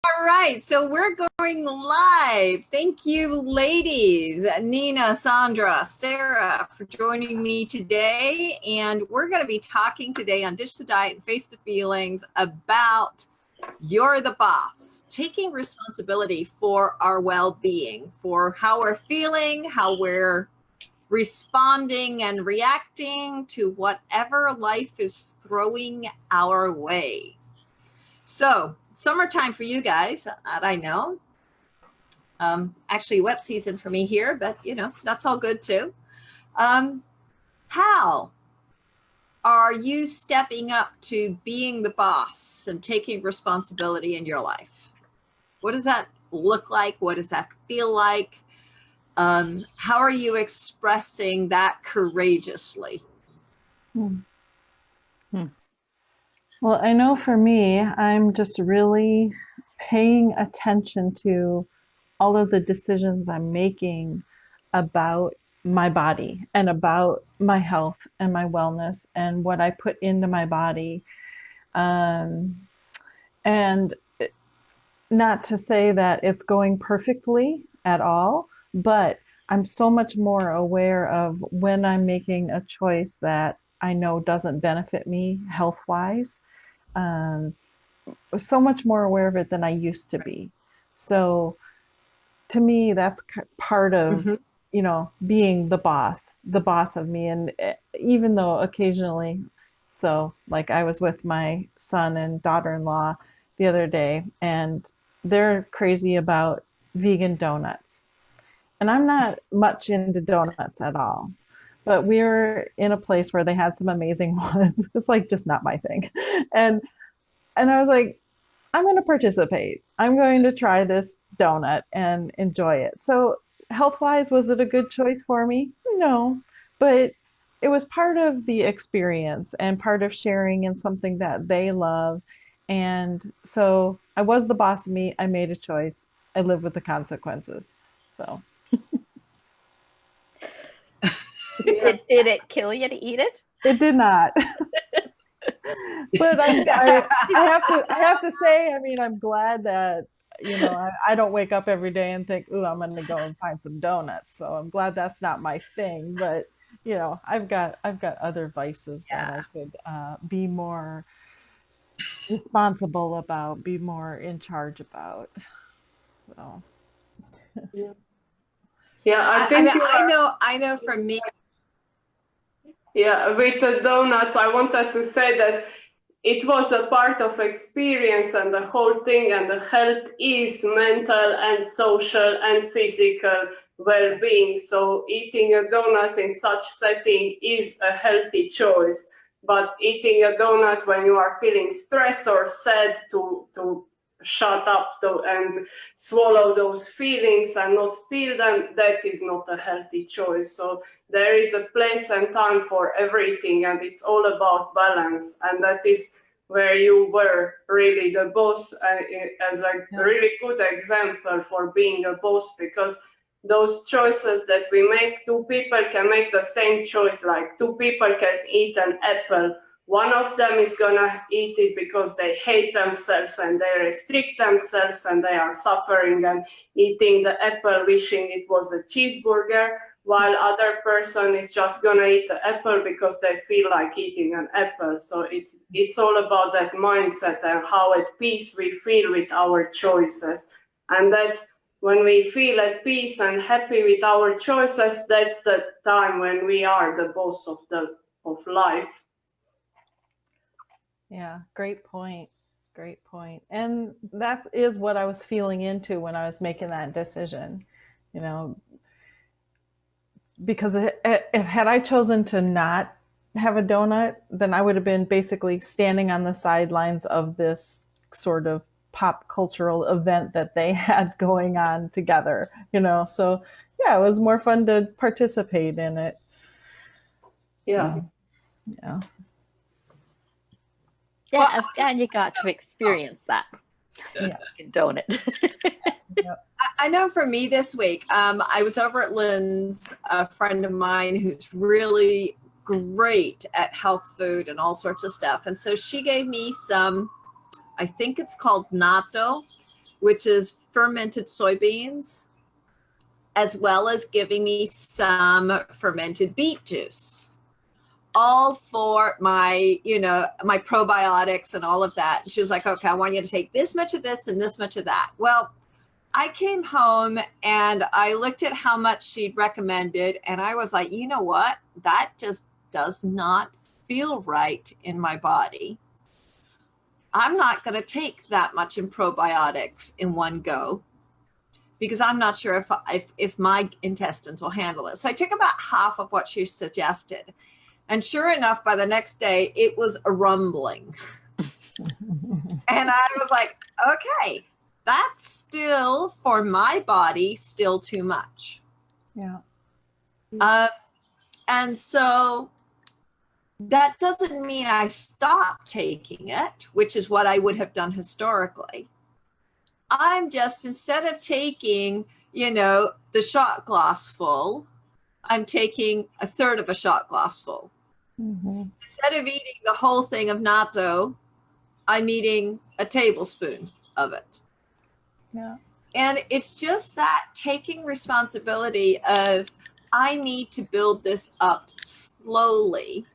All right, so we're going live. Thank you, ladies, Nina, Sandra, Sarah, for joining me today. And we're going to be talking today on Ditch the Diet and Face the Feelings about You're the Boss, taking responsibility for our well-being, for how we're feeling, how we're responding and reacting to whatever life is throwing our way. So, summertime for you guys, that I know. Actually, wet season for me here, but you know, that's all good too. How are you stepping up to being the boss and taking responsibility in your life? What does that look like? What does that feel like? How are you expressing that courageously? Well, I know for me, I'm just really paying attention to all of the decisions I'm making about my body and about my health and my wellness and what I put into my body. And not to say that it's going perfectly at all, but I'm so much more aware of when I'm making a choice that I know doesn't benefit me health wise. So much more aware of it than I used to be. So to me, that's part of, being the boss of me. And even though occasionally, so like I was with my son and daughter-in-law the other day, and they're crazy about vegan donuts. And I'm not much into donuts at all. But we were in a place where they had some amazing ones. It's like just not my thing. And and I was like, I'm going to participate. I'm going to try this donut and enjoy it. So, health wise, was it a good choice for me? No, but it was part of the experience and part of sharing in something that they love. And so I was the boss of me. I made a choice. I live with the consequences. So, did it kill you to eat it? it did not. But I have to say, I mean, I'm glad that, I don't wake up every day and think, ooh, I'm going to go and find some donuts. So I'm glad that's not my thing. But, I've got other vices that I could be more responsible about, be more in charge about. So. Yeah, I know for me. Yeah, with the donuts, I wanted to say that it was a part of experience and the whole thing, and the health is mental and social and physical well-being. So eating a donut in such setting is a healthy choice. But eating a donut when you are feeling stressed or sad to shut up and swallow those feelings and not feel them, that is not a healthy choice. So there is a place and time for everything, and it's all about balance. And that is where you were really the boss, as a really good example for being a boss, because those choices that we make, two people can make the same choice. Like two people can eat an apple. One of them is gonna eat it because they hate themselves and they restrict themselves and they are suffering and eating the apple wishing it was a cheeseburger, while other person is just gonna eat the apple because they feel like eating an apple. So it's all about that mindset and how at peace we feel with our choices. And that's when we feel at peace and happy with our choices, that's the time when we are the boss of life. Yeah, great point. Great point. And that is what I was feeling into when I was making that decision, because had I chosen to not have a donut, then I would have been basically standing on the sidelines of this sort of pop cultural event that they had going on together, So yeah, it was more fun to participate in it. Yeah. Yeah. Yeah, well, and you got to experience that. Yeah. Donut. I know for me this week, I was over at Lynn's, a friend of mine who's really great at health food and all sorts of stuff. And so she gave me some, I think it's called natto. which is fermented soybeans, as well as giving me some fermented beet juice, all for my, my probiotics and all of that. And she was like, okay, I want you to take this much of this and this much of that. Well, I came home and I looked at how much she'd recommended, and I was like, you know what? That just does not feel right in my body. I'm not going to take that much in probiotics in one go, because I'm not sure if my intestines will handle it. So I took about half of what she suggested. And sure enough, by the next day, it was a rumbling. And I was like, okay, that's still, for my body, still too much. Yeah. And so that doesn't mean I stop taking it, which is what I would have done historically. I'm just, instead of taking, the shot glass full, I'm taking a third of a shot glass full. Mm-hmm. Instead of eating the whole thing of natto, I'm eating a tablespoon of it. Yeah. And it's just that taking responsibility of, I need to build this up slowly.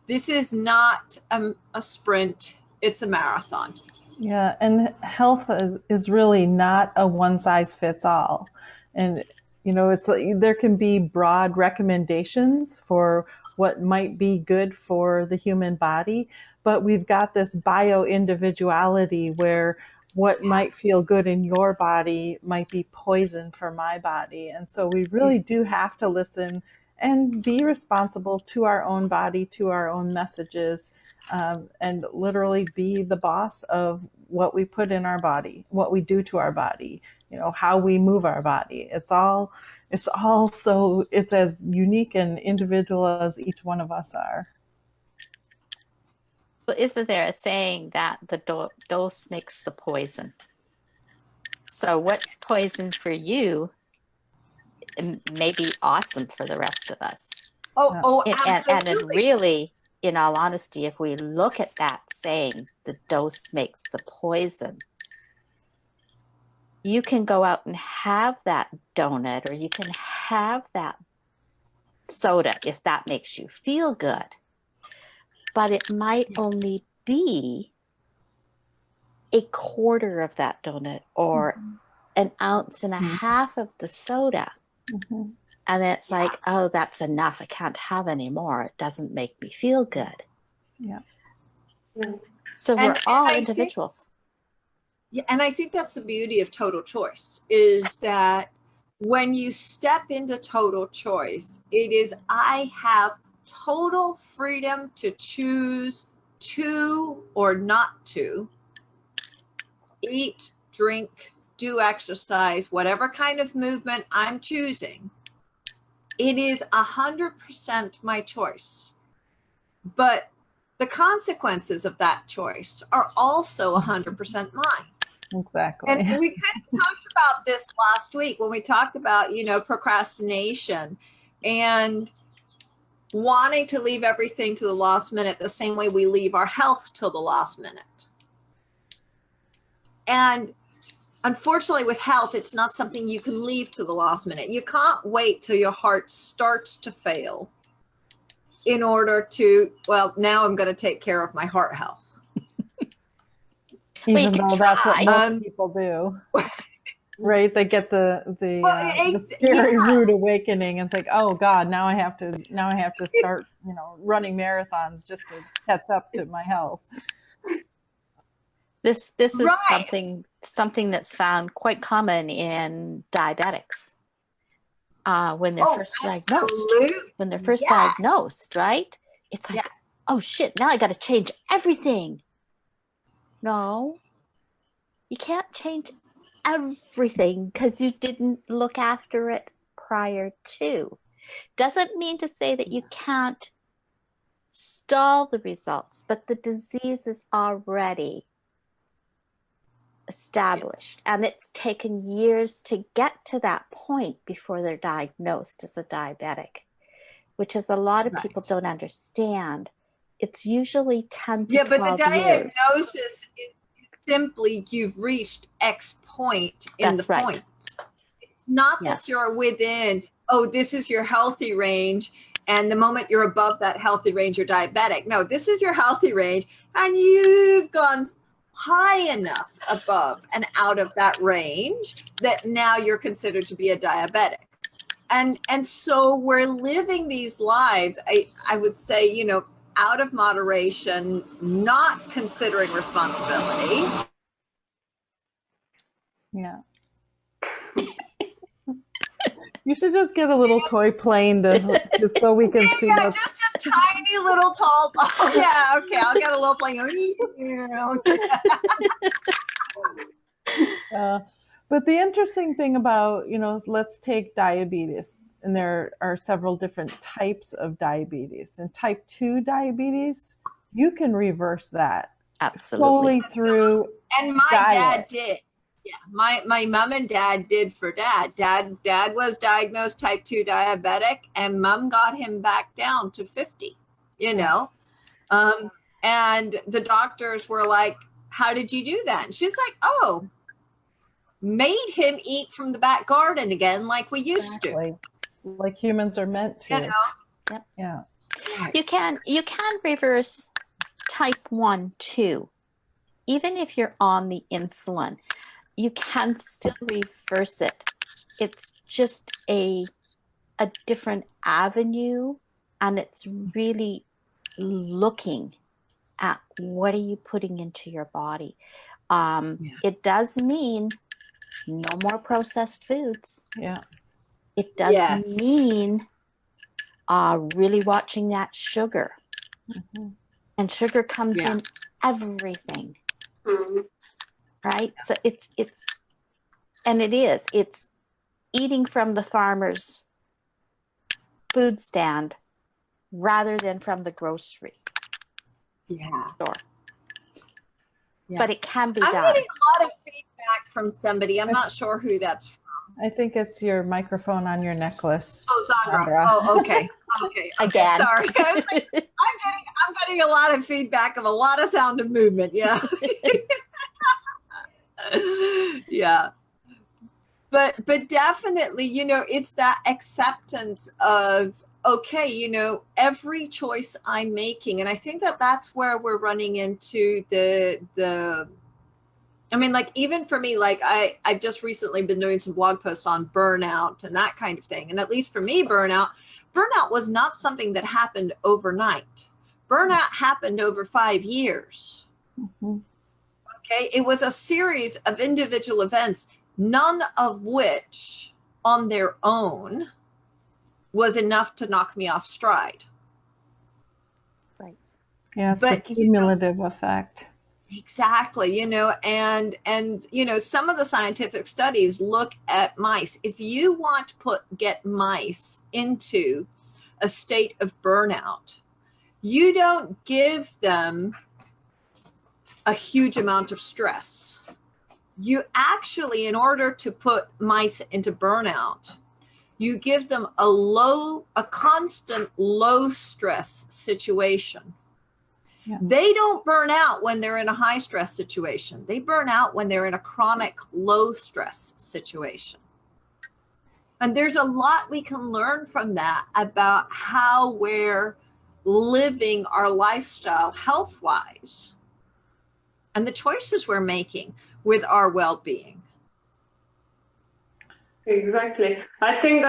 This is not a sprint, it's a marathon. Yeah, and health is really not a one size fits all. And it's there can be broad recommendations for what might be good for the human body, but we've got this bio individuality where what might feel good in your body might be poison for my body. And so we really do have to listen and be responsible to our own body, to our own messages, and literally be the boss of what we put in our body, what we do to our body, how we move our body. It's all so, it's as unique and individual as each one of us are. Well, isn't there a saying that the dose makes the poison? So what's poison for you may be awesome for the rest of us. Absolutely. And really, in all honesty, if we look at that saying, the dose makes the poison, you can go out and have that donut, or you can have that soda if that makes you feel good. But it might only be a quarter of that donut, or an ounce and a half of the soda. Mm-hmm. And it's like, oh, that's enough. I can't have any more. It doesn't make me feel good. Yeah. So we're all individuals. And I think that's the beauty of total choice, is that when you step into total choice, it is, I have total freedom to choose to or not to eat, drink, do exercise, whatever kind of movement I'm choosing. It is 100% my choice. But the consequences of that choice are also 100% mine. Exactly. And we kind of talked about this last week when we talked about, procrastination and wanting to leave everything to the last minute, the same way we leave our health till the last minute. And unfortunately, with health, it's not something you can leave to the last minute. You can't wait till your heart starts to fail in order to, well, now I'm going to take care of my heart health. Even though that's what most people do. Right? They get the scary rude awakening and think, oh God, now I have to start, running marathons just to catch up to my health. This is something that's found quite common in diabetics when they're first diagnosed. When they're first diagnosed, right? It's like, oh shit, now I got to change everything. No, you can't change everything because you didn't look after it prior to. Doesn't mean to say that you can't stall the results, but the disease is already established, and it's taken years to get to that point before they're diagnosed as a diabetic, which is a lot of people don't understand. It's usually 10 to 12 years. But the diagnosis simply you've reached X point in That's the right. points. It's not that Yes. you're within, oh, this is your healthy range, and the moment you're above that healthy range, you're diabetic. No, this is your healthy range, and you've gone high enough above and out of that range that now you're considered to be a diabetic. And so we're living these lives, I would say, you know, out of moderation, not considering responsibility. Yeah. You should just get a little toy plane to just so we can see. Yeah, just a tiny little tall. Oh yeah, okay. I'll get a little plane. But the interesting thing about, you know, let's take diabetes, and there are several different types of diabetes. And type 2 diabetes, you can reverse that Absolutely. solely through And my diet. dad did. Yeah, my mom and dad did for dad. Dad was diagnosed type 2 diabetic, and mom got him back down to 50, you know. And the doctors were like, how did you do that? And she's like, oh, made him eat from the back garden again like we used to. Like humans are meant to. You know? Yep. Yeah. You can reverse type 1 too. Even if you're on the insulin, you can still reverse it. It's just a different avenue, and it's really looking at what are you putting into your body. It does mean no more processed foods. Yeah. It does mean really watching that sugar. Mm-hmm. And sugar comes in everything. Mm-hmm. Right? So it's eating from the farmer's food stand rather than from the grocery store. Yeah. But it can be done. I'm getting a lot of feedback from somebody. I'm not sure who that's from. I think it's your microphone on your necklace. Oh, Sandra. Oh, okay. Okay. Again. Sorry. I was like, I'm getting a lot of feedback of a lot of sound of movement. Yeah. Yeah. But definitely, you know, it's that acceptance of, okay, you know, every choice I'm making. And I think that that's where we're running into I mean, like, even for me, like I've just recently been doing some blog posts on burnout and that kind of thing. And at least for me, burnout was not something that happened overnight. Burnout happened over 5 years. Mm-hmm. Okay. It was a series of individual events, none of which on their own was enough to knock me off stride. Right. Yeah, it's the cumulative effect. Exactly, you know, and you know, some of the scientific studies look at mice. If you want to get mice into a state of burnout, you don't give them a huge amount of stress. You actually, in order to put mice into burnout, you give them a constant low stress situation. Yeah. They don't burn out when they're in a high stress situation. They burn out when they're in a chronic low stress situation. And there's a lot we can learn from that about how we're living our lifestyle health-wise and the choices we're making with our well-being. Exactly. I think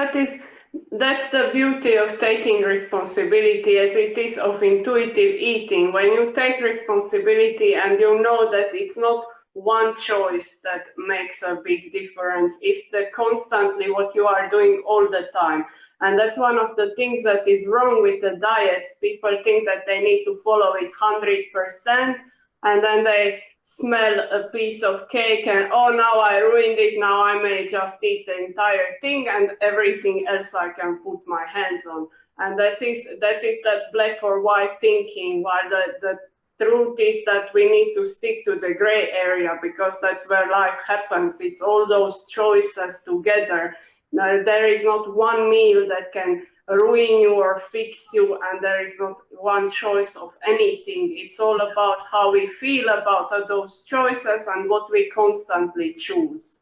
that's the beauty of taking responsibility, as it is of intuitive eating. When you take responsibility and you know that it's not one choice that makes a big difference, it's constantly what you are doing all the time. And that's one of the things that is wrong with the diets. People think that they need to follow it 100%, and then they smell a piece of cake and, oh, now I ruined it, now I may just eat the entire thing and everything else I can put my hands on. And that is that black or white thinking, while the truth is that we need to stick to the gray area, because that's where life happens. It's all those choices together. Now, there is not one meal that can ruin you or fix you, and there is not one choice of anything. It's all about how we feel about those choices and what we constantly choose.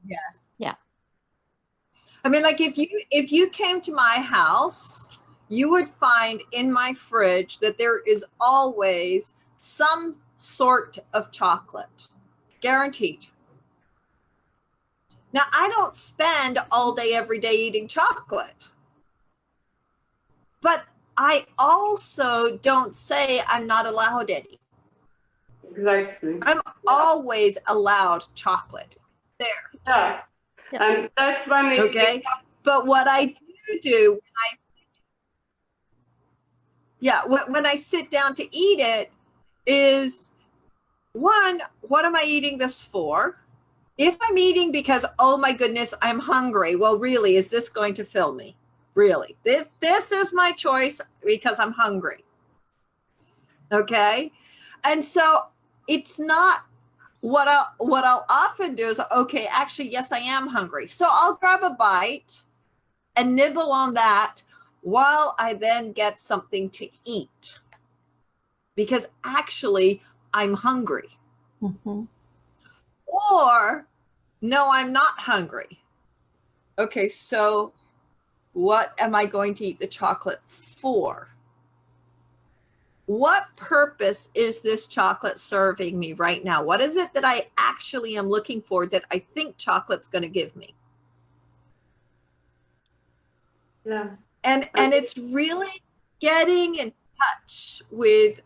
Yes. Yeah. I mean, like if you came to my house, you would find in my fridge that there is always some sort of chocolate, guaranteed. Now, I don't spend all day, every day eating chocolate, but I also don't say I'm not allowed any. Exactly. I'm always allowed chocolate there. Yeah. Yeah. And that's when it Okay. But what I do when I sit down to eat it is, one, what am I eating this for? If I'm eating because, oh my goodness, I'm hungry, well, really, is this going to fill me? Really, this is my choice because I'm hungry. Okay. And so it's not what I'll often do is, okay, actually, yes, I am hungry. So I'll grab a bite and nibble on that while I then get something to eat. Because actually, I'm hungry. Mm-hmm. Or, no, I'm not hungry. Okay, so what am I going to eat the chocolate for? What purpose is this chocolate serving me right now? What is it that I actually am looking for that I think chocolate's going to give me? Yeah. And it's really getting in touch with,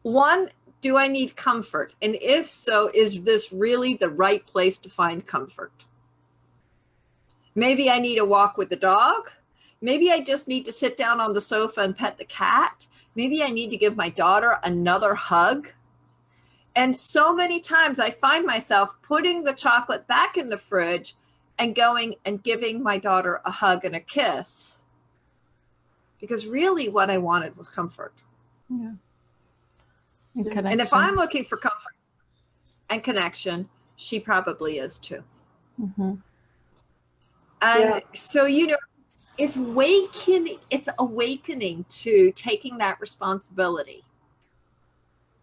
one, do I need comfort? And if so, is this really the right place to find comfort? Maybe I need a walk with the dog. Maybe I just need to sit down on the sofa and pet the cat. Maybe I need to give my daughter another hug. And so many times I find myself putting the chocolate back in the fridge and going and giving my daughter a hug and a kiss. Because really what I wanted was comfort. Yeah. And connection. And if I'm looking for comfort and connection, she probably is too. Mm-hmm. And so, you know, it's awakening to taking that responsibility.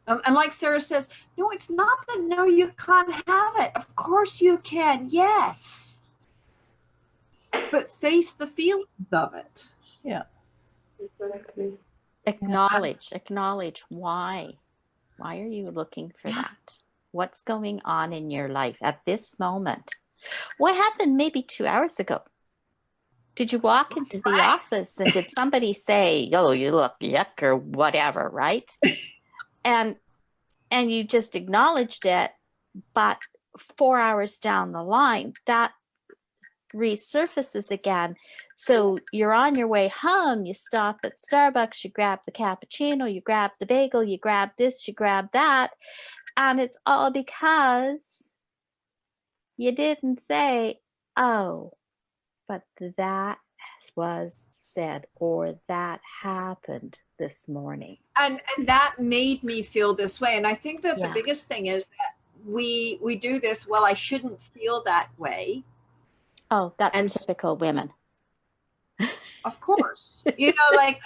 And like Sarah says, no, it's not that no, you can't have it. Of course you can. Yes. But face the feelings of it. Yeah. Exactly. Acknowledge why. Why are you looking for that? What's going on in your life at this moment? What happened maybe 2 hours ago? Did you walk into the office and did somebody say, "Oh, you look yuck," or whatever, right? And you just acknowledged it, but 4 hours down the line, that resurfaces again. So you're on your way home, you stop at Starbucks, you grab the cappuccino, you grab the bagel, you grab this, you grab that, and it's all because you didn't say, "Oh, but that was said," or "that happened this morning." And that made me feel this way. And I think that Yeah. the biggest thing is that we do this, well, I shouldn't feel that way. Oh, that's And typical women. Of course. You know, like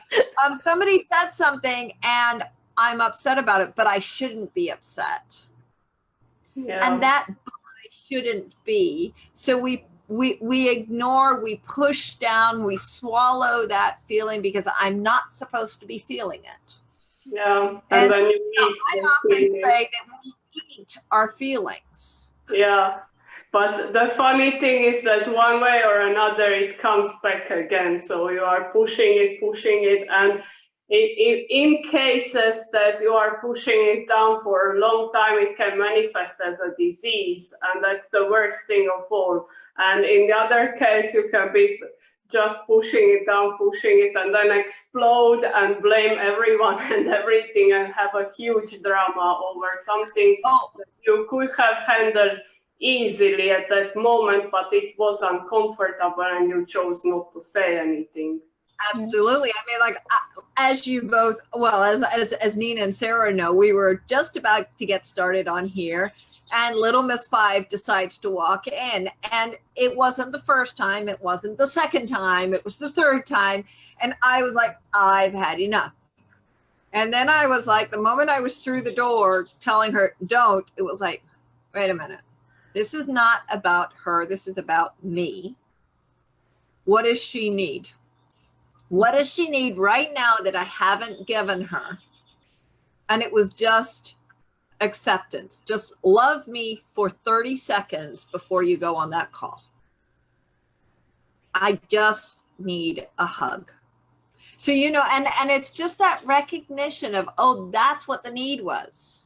somebody said something and I'm upset about it, but I shouldn't be upset. Yeah. And that I shouldn't be. So we ignore, we push down, we swallow that feeling because I'm not supposed to be feeling it. Yeah. And then I often say that we eat our feelings. Yeah. But the funny thing is that one way or another, it comes back again. So you are pushing it. And in cases that you are pushing it down for a long time, it can manifest as a disease. And that's the worst thing of all. And in the other case, you can be just pushing it down, and then explode and blame everyone and everything and have a huge drama over something that you could have handled easily at that moment, but it was uncomfortable and you chose not to say anything. Absolutely. I mean, like, as you both, well, as Nina and Sarah know, we were just about to get started on here. And little Miss Five decides to walk in, and it wasn't the first time, it wasn't the second time, it was the third time. And I was like, I've had enough. And then I was like, the moment I was through the door telling her, don't, it was like, wait a minute. This is not about her. This is about me. What does she need? What does she need right now that I haven't given her? And it was just acceptance. Just love me for 30 seconds before you go on that call. I just need a hug. So, you know, and it's just that recognition of, oh, that's what the need was.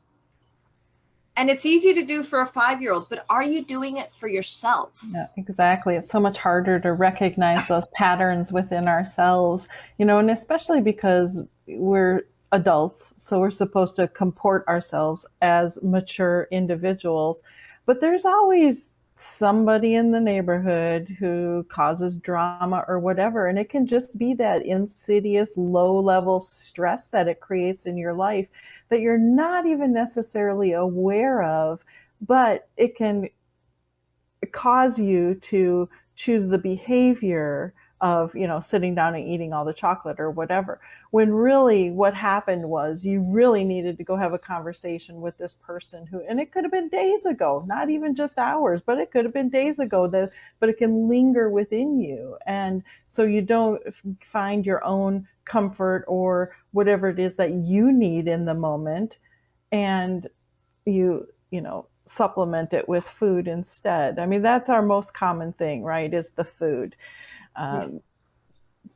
And it's easy to do for a 5-year-old, but are you doing it for yourself? Yeah, exactly. It's so much harder to recognize those patterns within ourselves, you know, and especially because we're adults, so we're supposed to comport ourselves as mature individuals. But there's always somebody in the neighborhood who causes drama or whatever, and it can just be that insidious low-level stress that it creates in your life that you're not even necessarily aware of, but it can cause you to choose the behavior of, you know, sitting down and eating all the chocolate or whatever, when really what happened was you really needed to go have a conversation with this person who, and it could have been days ago, not even just hours, but it could have been days ago, but it can linger within you. And so you don't find your own comfort or whatever it is that you need in the moment, and you know, supplement it with food instead. I mean, that's our most common thing, right? Is the food.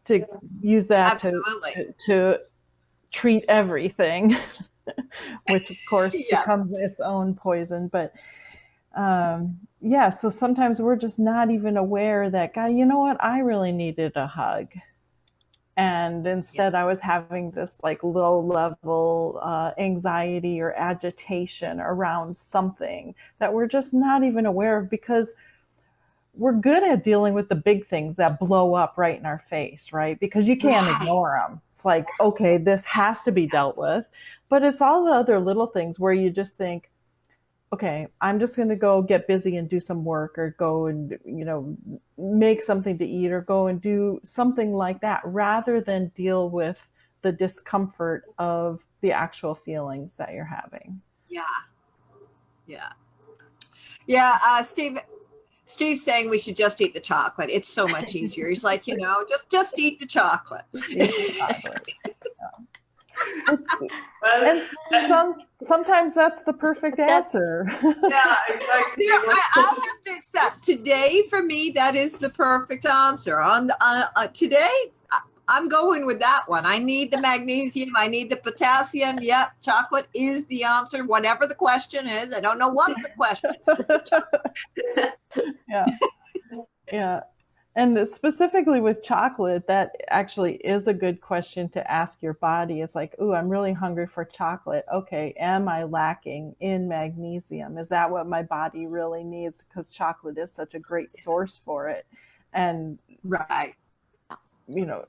To use that to treat everything, which of course becomes its own poison. But yeah, so sometimes we're just not even aware that, God, you know what? I really needed a hug. And instead I was having this like low level anxiety or agitation around something that we're just not even aware of, because we're good at dealing with the big things that blow up right in our face, right? Because you can't ignore them. It's like, okay, this has to be dealt with. But it's all the other little things where you just think, okay, I'm just going to go get busy and do some work, or go and, you know, make something to eat, or go and do something like that, rather than deal with the discomfort of the actual feelings that you're having. Yeah. Steve's saying we should just eat the chocolate. It's so much easier. He's like, you know, just eat the chocolate. And sometimes that's the perfect answer. Yeah, exactly. I'll have to accept today, for me, that is the perfect answer. On today, I'm going with that one. I need the magnesium. I need the potassium. Yep, chocolate is the answer, whatever the question is. I don't know what the question is. Yeah. And specifically with chocolate, that actually is a good question to ask your body. It's like, ooh, I'm really hungry for chocolate. Okay, am I lacking in magnesium? Is that what my body really needs? Because chocolate is such a great source for it. And you know,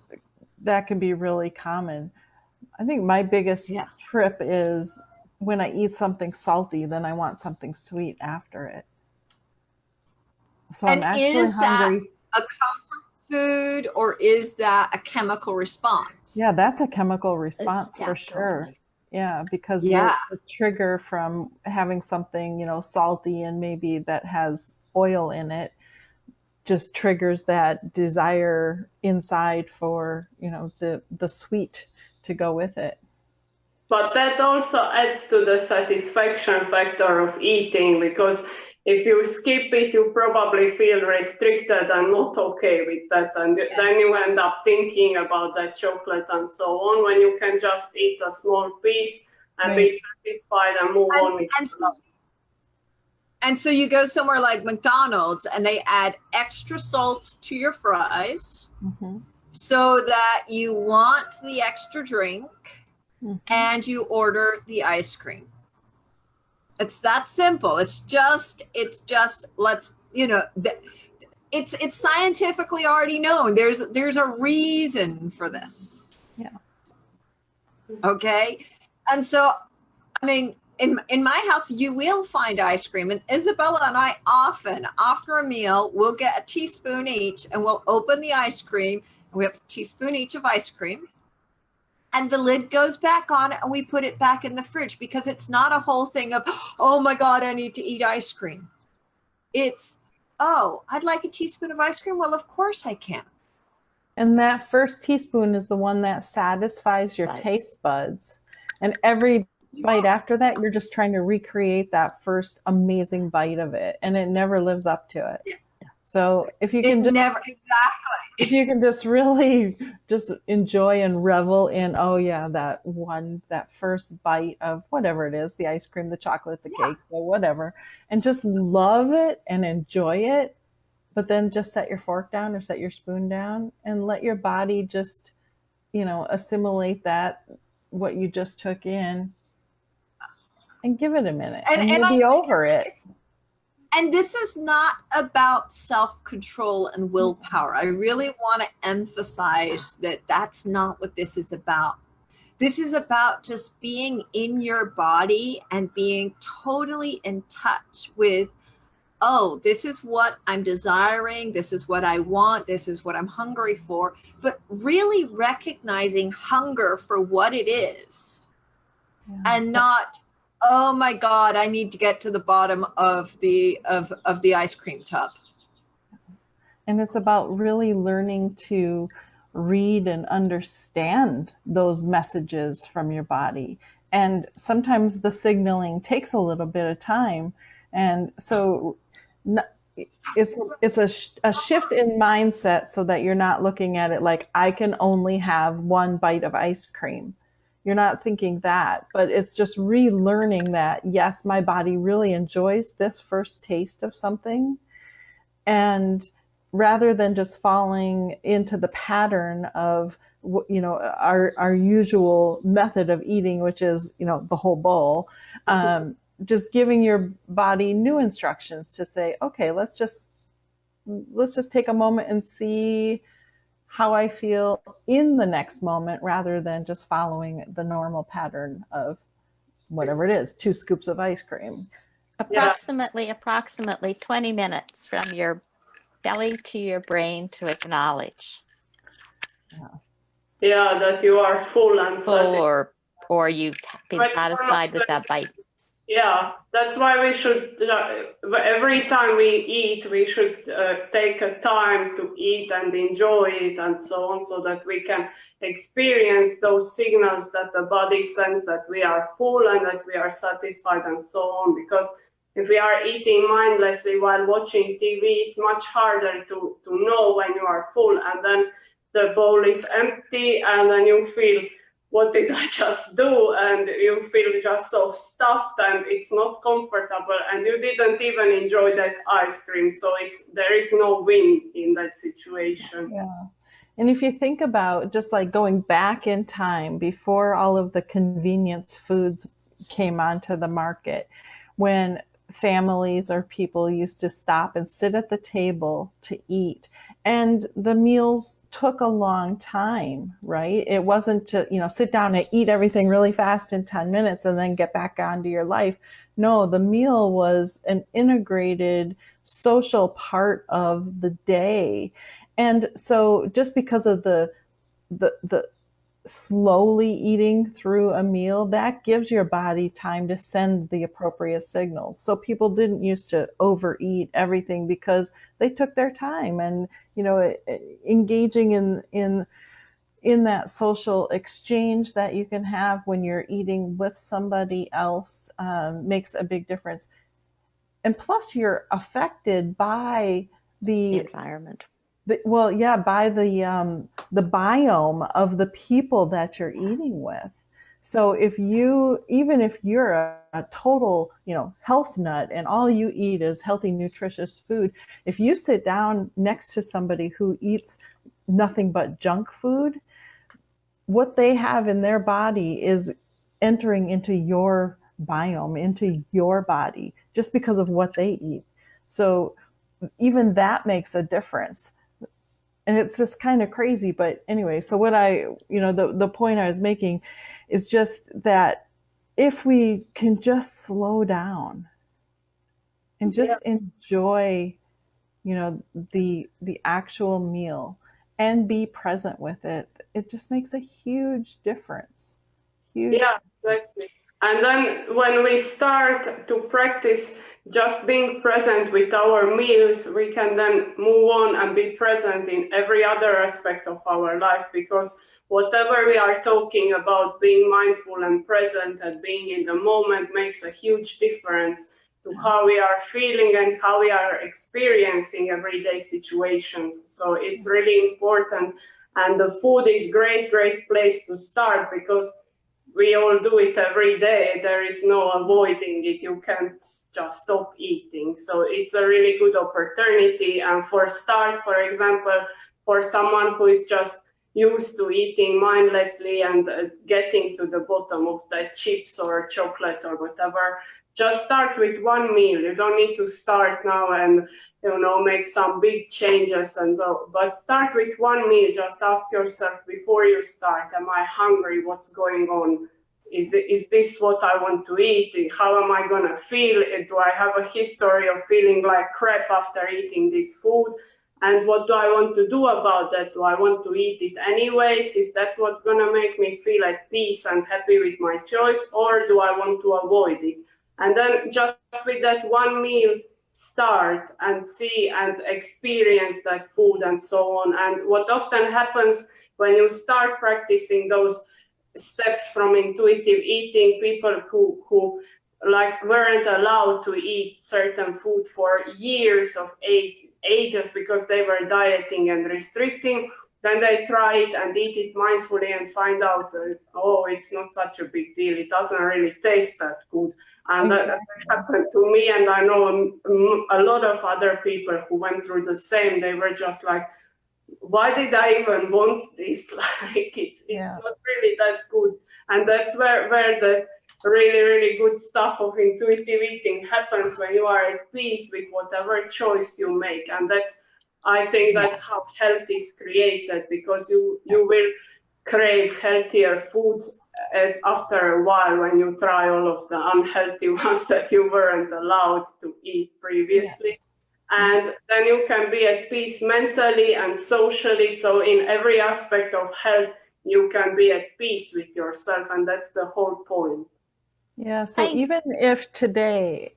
that can be really common. I think my biggest trip is when I eat something salty, then I want something sweet after it. So I'm actually hungry. A comfort food, or is that a chemical response? Yeah, that's a chemical response for sure. Yeah, because the trigger from having something, you know, salty and maybe that has oil in it just triggers that desire inside for, you know, the sweet to go with it. But that also adds to the satisfaction factor of eating, because if you skip it, you probably feel restricted and not okay with that. And then you end up thinking about that chocolate and so on, when you can just eat a small piece and be satisfied and move on with life. And so you go somewhere like McDonald's and they add extra salt to your fries so that you want the extra drink and you order the ice cream. It's that simple. It's just let's, you know, it's scientifically already known. There's a reason for this. Yeah. Okay. And so, I mean, in my house, you will find ice cream. And Isabella and I often, after a meal, we'll get a teaspoon each and we'll open the ice cream. We have a teaspoon each of ice cream. And the lid goes back on and we put it back in the fridge because it's not a whole thing of, oh my God, I need to eat ice cream. It's, oh, I'd like a teaspoon of ice cream. Well, of course I can. And that first teaspoon is the one that satisfies your taste buds. And every bite after that, you're just trying to recreate that first amazing bite of it. And it never lives up to it. Yeah. So if you can if you can just really just enjoy and revel in, oh yeah, that first bite of whatever it is, the ice cream, the chocolate, the cake, or whatever, and just love it and enjoy it. But then just set your fork down or set your spoon down and let your body just, assimilate that, what you just took in, and give it a minute and you'll be over it. And this is not about self-control and willpower. I really want to emphasize that that's not what this is about. This is about just being in your body and being totally in touch with, oh, this is what I'm desiring. This is what I want. This is what I'm hungry for. But really recognizing hunger for what it is and not, oh my God, I need to get to the bottom of the ice cream tub. And it's about really learning to read and understand those messages from your body. And sometimes the signaling takes a little bit of time. And so it's a shift in mindset so that you're not looking at it like I can only have one bite of ice cream. You're not thinking that, but it's just relearning that, yes, my body really enjoys this first taste of something. And rather than just falling into the pattern of, our usual method of eating, which is, the whole bowl, just giving your body new instructions to say, okay, let's just take a moment and see how I feel in the next moment, rather than just following the normal pattern of whatever it is, 2 scoops of ice cream. Approximately 20 minutes from your belly to your brain to acknowledge. Yeah, that you are full and or you've been satisfied with that bite. Yeah, that's why we should, every time we eat, we should take a time to eat and enjoy it and so on, so that we can experience those signals that the body sends that we are full and that we are satisfied and so on. Because if we are eating mindlessly while watching TV, it's much harder to know when you are full, and then the bowl is empty and then you feel, what did I just do? And you feel just so stuffed and it's not comfortable and you didn't even enjoy that ice cream. So there is no win in that situation. Yeah. And if you think about just like going back in time before all of the convenience foods came onto the market, when families or people used to stop and sit at the table to eat, and the meals took a long time, right? It wasn't to, sit down and eat everything really fast in 10 minutes and then get back onto your life. No, the meal was an integrated social part of the day. And so just because of the slowly eating through a meal, that gives your body time to send the appropriate signals. So people didn't used to overeat everything because they took their time, and engaging in that social exchange that you can have when you're eating with somebody else makes a big difference. And plus you're affected by the environment. By the biome of the people that you're eating with. So even if you're a total, health nut and all you eat is healthy, nutritious food, if you sit down next to somebody who eats nothing but junk food, what they have in their body is entering into your biome, into your body, just because of what they eat. So even that makes a difference. And it's just kind of crazy. But anyway, so what the point I was making is just that if we can just slow down and just enjoy, you know, the actual meal and be present with it, it just makes a huge difference. Huge. Yeah, exactly. And then when we start to practice just being present with our meals, we can then move on and be present in every other aspect of our life, because whatever we are talking about, being mindful and present and being in the moment makes a huge difference to how we are feeling and how we are experiencing everyday situations. So it's really important. And the food is great place to start, because we all do it every day. There is no avoiding it. You can't just stop eating. So it's a really good opportunity. And for start, for example, for someone who is just used to eating mindlessly and getting to the bottom of that chips or chocolate or whatever, just start with one meal. You don't need to start now and make some big changes and so, but start with one meal. Just ask yourself before you start, am I hungry? What's going on? Is this what I want to eat? How am I gonna feel? Do I have a history of feeling like crap after eating this food? And what do I want to do about that? Do I want to eat it anyways? Is that what's gonna make me feel at peace and happy with my choice? Or do I want to avoid it? And then just with that one meal, start and see and experience that food and so on. And what often happens when you start practicing those steps from intuitive eating, people who like weren't allowed to eat certain food for years of ages because they were dieting and restricting, then they try it and eat it mindfully and find out oh, it's not such a big deal, it doesn't really taste that good. And that happened to me, and I know a lot of other people who went through the same. They were just like, why did I even want this? Like it's not really that good. And that's where the really good stuff of intuitive eating happens, when you are at peace with whatever choice you make. And I think that's how health is created, because you will crave healthier foods after a while, when you try all of the unhealthy ones that you weren't allowed to eat previously. And then you can be at peace mentally and socially. So in every aspect of health, you can be at peace with yourself. And that's the whole point. Yeah. So even if today,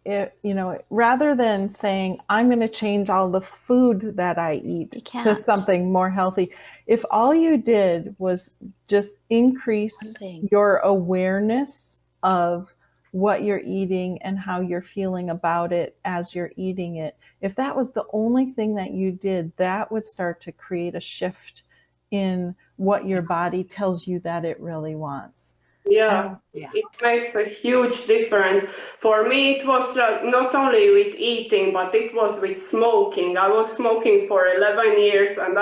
rather than saying, I'm going to change all the food that I eat to something more healthy, if all you did was just increase your awareness of what you're eating and how you're feeling about it as you're eating it, if that was the only thing that you did, that would start to create a shift in what your body tells you that it really wants. Yeah, it makes a huge difference. For me, it was not only with eating, but it was with smoking. I was smoking for 11 years, and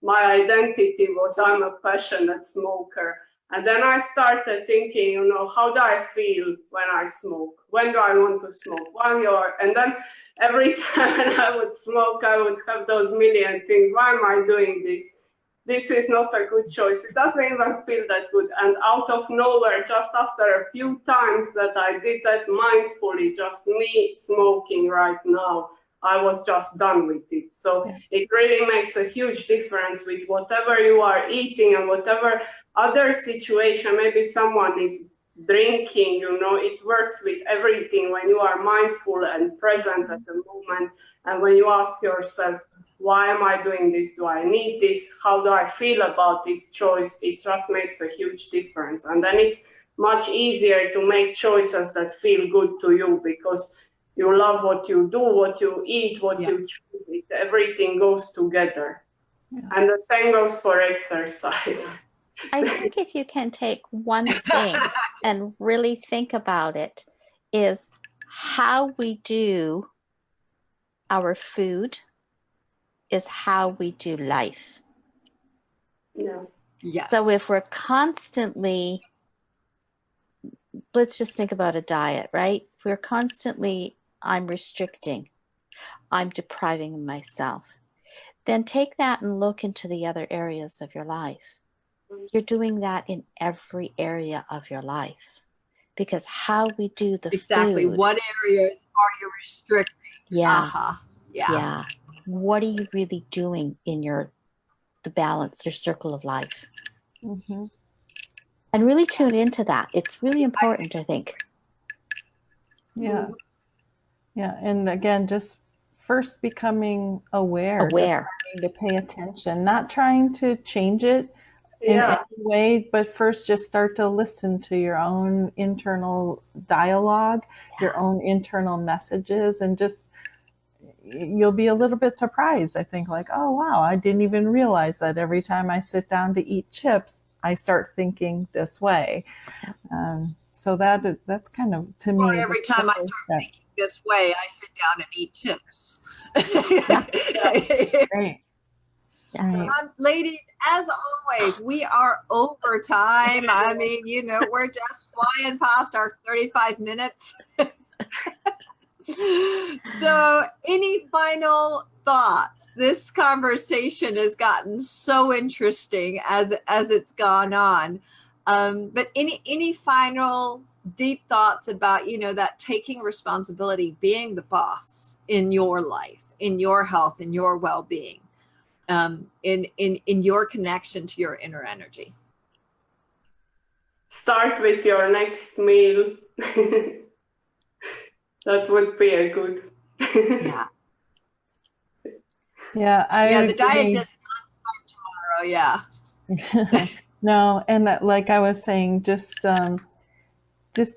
my identity was I'm a passionate smoker. And then I started thinking, how do I feel when I smoke? When do I want to smoke? And then every time I would smoke, I would have those million things. Why am I doing this? This is not a good choice. It doesn't even feel that good. And out of nowhere, just after a few times that I did that mindfully, just me smoking right now, I was just done with it. So it really makes a huge difference with whatever you are eating and whatever other situation. Maybe someone is drinking, it works with everything when you are mindful and present at the moment. And when you ask yourself, why am I doing this? Do I need this? How do I feel about this choice? It just makes a huge difference. And then it's much easier to make choices that feel good to you, because you love what you do, what you eat, what you choose. Everything goes together. And the same goes for exercise. I think if you can take one thing and really think about it, is how we do our food is how we do life. So if we're constantly, let's just think about a diet, right? If we're constantly, I'm restricting, I'm depriving myself, then take that and look into the other areas of your life. You're doing that in every area of your life. because how we do the Exactly. food. What areas are you restricting? Yeah. Yeah. Yeah. What are you really doing in the balance, your circle of life? Mm-hmm. And really tune into that. It's really important, I think. Yeah. Yeah. And again, just first becoming aware, just starting to pay attention, not trying to change it in any way, but first just start to listen to your own internal dialogue, your own internal messages, and just you'll be a little bit surprised. I think like, oh wow, I didn't even realize that every time I sit down to eat chips, I start thinking this way. So that's kind of, to me, every time I start thinking this way, I sit down and eat chips. Great. Yeah. Ladies, as always, we are over time. I mean, we're just flying past our 35 minutes. So any final thoughts? This conversation has gotten so interesting as it's gone on. But any final deep thoughts about, that taking responsibility, being the boss in your life, in your health, in your well-being, in your connection to your inner energy? Start with your next meal. That would be a good. Yeah. Yeah, the diet does not start tomorrow. Yeah. No, and like I was saying, just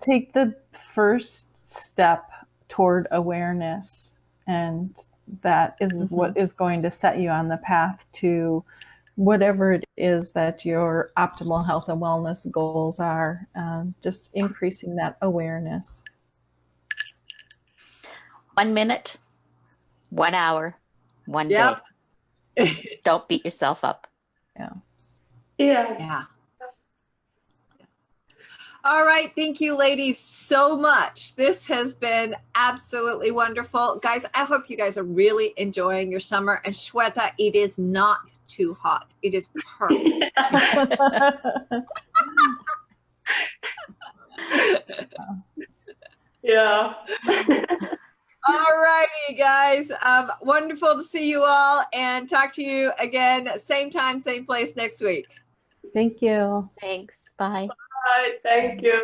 take the first step toward awareness, and that is what is going to set you on the path to whatever it is that your optimal health and wellness goals are. Just increasing that awareness. 1 minute, 1 hour, 1 Yep. day. Don't beat yourself up. Yeah. All right. Thank you, ladies, so much. This has been absolutely wonderful. Guys, I hope you guys are really enjoying your summer. And Shweta, it is not too hot. It is perfect. Yeah. All righty, guys. Wonderful to see you all and talk to you again, same time, same place next week. Thank you. Thanks. Bye. Bye. Thank you.